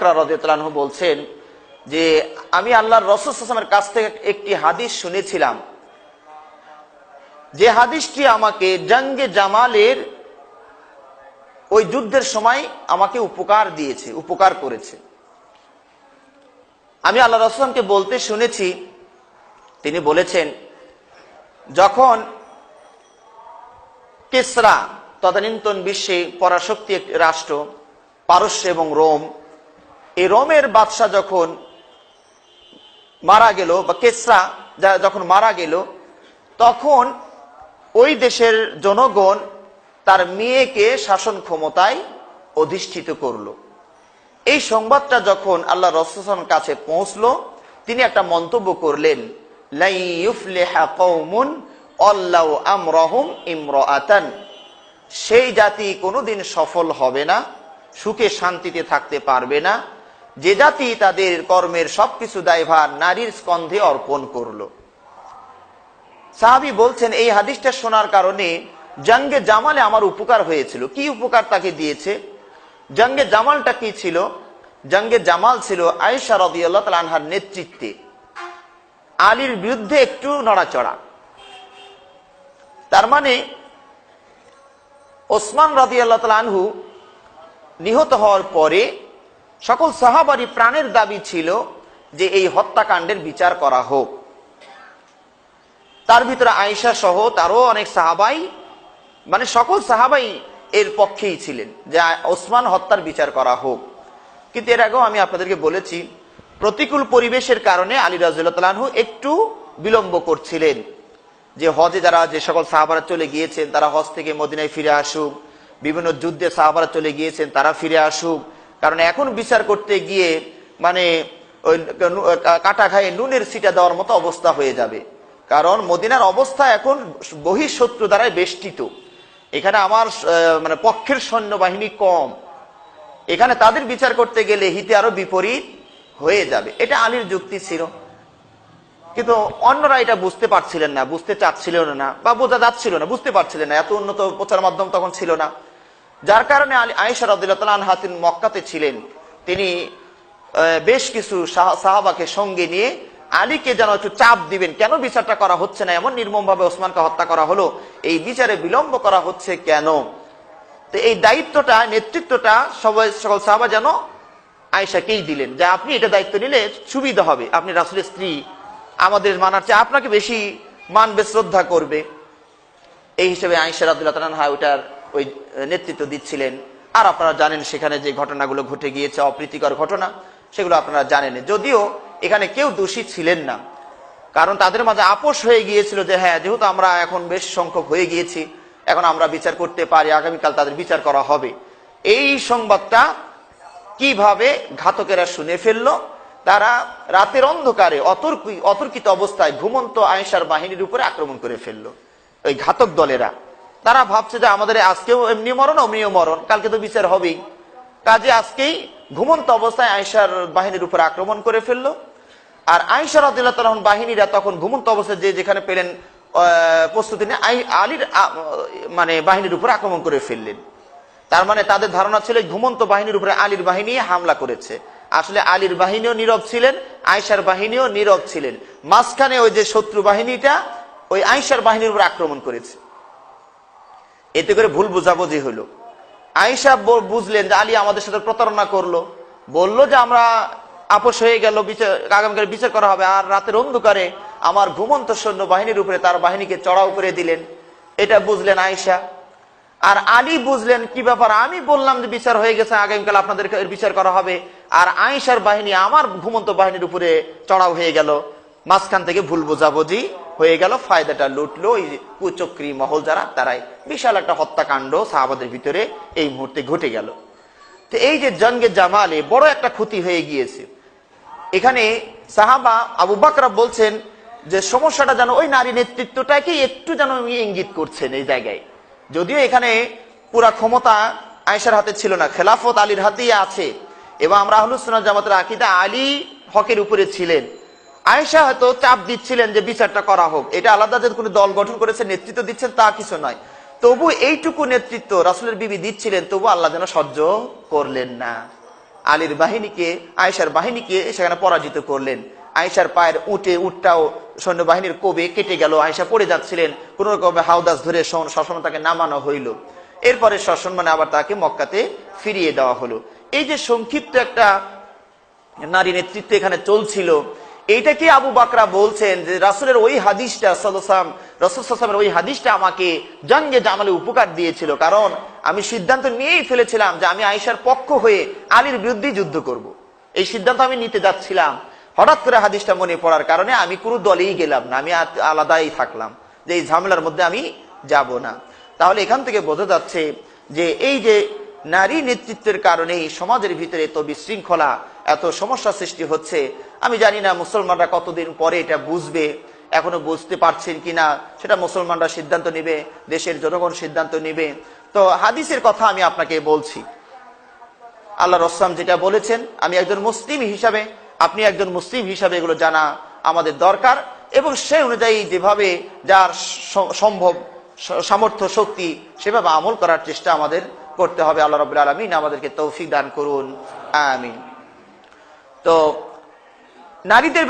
বকর রাদিয়াল্লাহু আনহু বলছেন যে আমি আল্লাহর রাসূল সাল্লাল্লাহু আলাইহি ওয়াসাল্লামের কাছ থেকে একটি হাদিস শুনেছিলাম, যে হাদিসটি আমাকে জঙ্গে জামালের ওই যুদ্ধের সময় আমাকে উপকার করেছে। আমি আল্লাহ রাসূলকে বলতে শুনেছি, তিনি বলেছেন যখন কিসরা তদানীন্তন বিশ্বে পরাশক্তি একটি রাষ্ট্র, পারস্য এবং রোম, এই রোমের বাদশাহ যখন মারা গেল বা কিসরা যখন মারা গেল, তখন ওই দেশের জনগণ তার মেয়েকে শাসন ক্ষমতায় অধিষ্ঠিত করলো। এই সংবাদটা যখন আল্লাহ রাসূলের কাছে পৌঁছলো, তিনি একটা মন্তব্য করলেন, লা ইউফলিহা কওমুন আল্লাহু আমরাহুম ইমরাআতান, সেই জাতি কোনোদিন সফল হবে না, সুখে শান্তিতে থাকতে পারবে না, যে জাতি তাদের কর্মের সবকিছু দায়ভার নারীর স্কন্ধে অর্পণ করলো। সাহাবী বলছেন এই হাদিসটা শোনার কারণে জঙ্গে জামালে আমার উপকার হয়েছিল। কি উপকার তাকে দিয়েছে? জঙ্গে জামালটা কি ছিল? জঙ্গে জামাল ছিল আয়েশা রাদিয়াল্লাহু তাআলা আনহার নেতৃত্বে আলীর বিরুদ্ধে একটু নড়াচড়া। তার মানে ওসমান রাদিয়াল্লাহু তাআলা আনহু নিহত হওয়ার পরে সকল সাহাবারই প্রাণের দাবি ছিল যে এই হত্যাকাণ্ডের বিচার করা হোক। তার ভিতরে আয়েশা সহ তারও অনেক সাহাবাই, মানে সকল সাহাবাই এর পক্ষেই ছিলেন যে ওসমান হত্যার বিচার করা হোক। কিন্তু এর আগেও আমি আপনাদেরকে বলেছি, প্রতিকূল পরিবেশের কারণে আলী রাদিয়াল্লাহু তাআলা আনহু একটু বিলম্ব করছিলেন যে হজে যারা যে সকল সাহাবারা চলে গিয়েছেন তারা হজ থেকে মদিনায় ফিরে আসুক, বিভিন্ন যুদ্ধে সাহাবারা চলে গিয়েছেন তারা ফিরে আসুক। কারণ এখন বিচার করতে গিয়ে মানে ওই কাটা খায়ে নুনের ছিটা দেওয়ার মতো অবস্থা হয়ে যাবে। কারণ মদিনার অবস্থা এখন বহিঃশত্রু দ্বারা বেষ্টিত, এখানে আমার মানে পক্ষের সৈন্যবাহিনী কম, এখানে তাদের বিচার করতে গেলে হিতে আরো বিপরীত হয়ে যাবে। এটা আলীর যুক্তি ছিল, কিন্তু অন্যরা এটা বুঝতে পারছিলেন না, বুঝতে চাচ্ছিলেন না, বা বোঝা যাচ্ছিল না, বুঝতে পারছিলেন না, এত উন্নত প্রচার মাধ্যম তখন ছিল না। যার কারণে আয়েশা রাদিয়াল্লাহু তাআলা আনহা তিনি মক্কাতে ছিলেন, তিনি বেশ কিছু সাহাবাকে সঙ্গে নিয়ে আলীকে যেন একটু চাপ দিবেন, কেন বিচারটা করা হচ্ছে না, এমন নির্মম ভাবে ওসমানকে হত্যা করা হলো, এই বিচারে বিলম্ব করা হচ্ছে কেন। তো এই দায়িত্বটা, নেতৃত্বটা সকল সাহাবা যেন আয়েশাকেই দিলেন, যে আপনি এটা দায়িত্ব নিলে সুবিধা হবে, আপনি রাসূলের স্ত্রী, আমাদের মানার চেয়ে আপনাকে বেশি মানবে, শ্রদ্ধা করবে। এই হিসেবে আয়েশা রাদিয়াল্লাহু তাআলা আনহা ওইটার ওই নেতৃত্ব দিচ্ছিলেন। আর আপনারা জানেন সেখানে যে ঘটনাগুলো ঘটে গিয়েছে, অপ্রীতিকর ঘটনা, সেগুলো আপনারা জানেন। যদিও এখানে কেউ দোষী ছিলেন না, কারণ তাদের মাঝে আপোষ হয়ে গিয়েছিল যে হ্যাঁ, যেহেতু আমরা এখন বেশ সংখ্যক হয়ে গিয়েছি, এখন আমরা বিচার করতে পারি, আগামীকাল তাদের বিচার করা হবে। এই সংবাদটা কিভাবে ঘাতকেরা শুনে ফেললো, তারা রাতের অন্ধকারে অতর্কিত অবস্থায় ঘুমন্ত আয়েশার বাহিনীর উপরে আক্রমণ করে ফেললো। ওই ঘাতক দলেরা তারা ভাবছে যে আমাদের আজকেও এমনি মরণ অমনিও মরণ, কালকে তো বিচার হবেই, কাজে আজকেই ঘুমন্ত অবস্থায় আয়েশার বাহিনীর উপরে আক্রমণ করে ফেললো। আর আয়েশা রাদিয়াল্লাহু তাআলা আনহার বাহিনীরা তখন ঘুমন্ত অবস্থায় যে যেখানে পেলেন প্রস্তুতি নিয়ে আলীর মানে বাহিনীর উপরে আক্রমণ করে ফেললেন। তার মানে তাদের ধারণা ছিল ঘুমন্ত বাহিনীর উপরে আলীর বাহিনী হামলা করেছে। আসলে আলীর বাহিনীও নীরব ছিলেন, আয়েশার বাহিনীও নীরব ছিলেন। মাঝখানে ওই যে শত্রু বাহিনীটা ওই আয়েশার বাহিনীর উপর আক্রমণ করেছে। এতে করে ভুল বোঝাবুঝি হলো। আয়েশা বুঝলেন যে আলী আমাদের সাথে প্রতারণা করলো, বললো যে আমরা আপোষ হয়ে গেল, আগামীকাল বিচার করা হবে, আর রাতের অন্ধকারে আমার ঘুমন্ত সৈন্য বাহিনীর উপরে তার বাহিনীকে চড়াও করে দিলেন। এটা বুঝলেন আয়েশা। আর আলী বুঝলেন কি ব্যাপার, আমি বললাম যে বিচার হয়ে গেছে, আগামীকাল আপনাদের বিচার করা হবে, আর আয়েশার বাহিনী আমার ঘুমন্ত বাহিনীর উপরে চড়াও হয়ে গেল। মাঝখান থেকে ভুল বোঝাবুঝি হয়ে গেল, ফায়দাটা লুটলো ওই কুচক্রী মহল যারা, তারাই বিশাল একটা হত্যাকাণ্ড সাহাবাদের ভিতরে এই মুহূর্তে ঘটে গেল। তো এই যে জঙ্গে জামালে বড় একটা ক্ষতি হয়ে গিয়েছে। এখানে সাহাবা আবু বকর বলছেন যে সমস্যাটা যেন ওই নারী নেতৃত্বটাকে একটু যেন ইঙ্গিত করছেন এই জায়গায়। যদিও এখানে পুরা ক্ষমতা আয়েশার হাতে ছিল না, খেলাফত আলীর হাতেই আছে, এবং আমরা আহলুস সুন্নাহ জামাতের আকীদা আলী হকের উপরে ছিলেন। আয়েশা হয়তো চাপ দিচ্ছিলেন যে বিচারটা করা হোক, এটা আলাদা যে কোনো দল গঠন করেছে নেতৃত্ব দিচ্ছেন তা কিছু নয়, তবু এইটুকু নেতৃত্ব রাসূলের বিবি দিচ্ছিলেন, তবু আল্লাহ যেন সহ্য করলেন না। আলীর বাহিনীকে, আয়েশার বাহিনীকে সেখানে পরাজিত করলেন। আয়েশার পায়ের উটটাও সৈন্যবাহিনীর কোবে কেটে গেল, আয়েশা পড়ে যাচ্ছিলেন, কোন রকম হাউদাস ধরে সসম্মানে তাকে নামানো হইল। এরপরে সসম্মানে আবার তাকে মক্কাতে ফিরিয়ে দেওয়া হলো। এই যে সংক্ষিপ্ত একটা নারী নেতৃত্ব এখানে চলছিল, এইটাকে আবু বাকরা বলছেন যে রাসূলের ওই হাদিসটা রাসূলের ওই হাদিসটা আমাকে জঙ্গে জামালে উপকার দিয়েছিল, কারণ আমি সিদ্ধান্ত নিয়েই ফেলেছিলাম যে আমি আয়েশার পক্ষ হয়ে আলীর বিরুদ্ধে যুদ্ধ করব। এই সিদ্ধান্ত আমি নিতে যাচ্ছিলাম, হঠাৎ করে হাদিসটা মনে পড়ার কারণে আমি কোনো দলেই গেলাম না, আমি আলাদাই থাকলাম যে এই ঝামেলার মধ্যে আমি যাব না। তাহলে এখান থেকে বোঝা যাচ্ছে যে এই যে নারী নেতৃত্বের কারণে সমাজের ভিতরে এত বিশৃঙ্খলা, এত সমস্যা সৃষ্টি হচ্ছে। আমি জানি না মুসলমানরা কতদিন পরে এটা বুঝবে, এখনো বুঝতে পারছেন কিনা সেটা মুসলমানরা সিদ্ধান্ত নেবে, দেশের জনগণ সিদ্ধান্ত নেবে। তো হাদিসের কথা আমি আপনাকে বলছি, আল্লাহ রাসূল যেটা বলেছেন, আমি একজন মুসলিম হিসাবে, আপনি একজন মুসলিম হিসাবে এগুলো জানা আমাদের দরকার, এবং সেই অনুযায়ী যেভাবে যার সম্ভব সামর্থ্য শক্তি সেভাবে আমল করার চেষ্টা আমাদের করতে হবে। আল্লাহ রাব্বুল আলামিন আমাদেরকে তৌফিক দান করুন, আমিন। তো নারীদের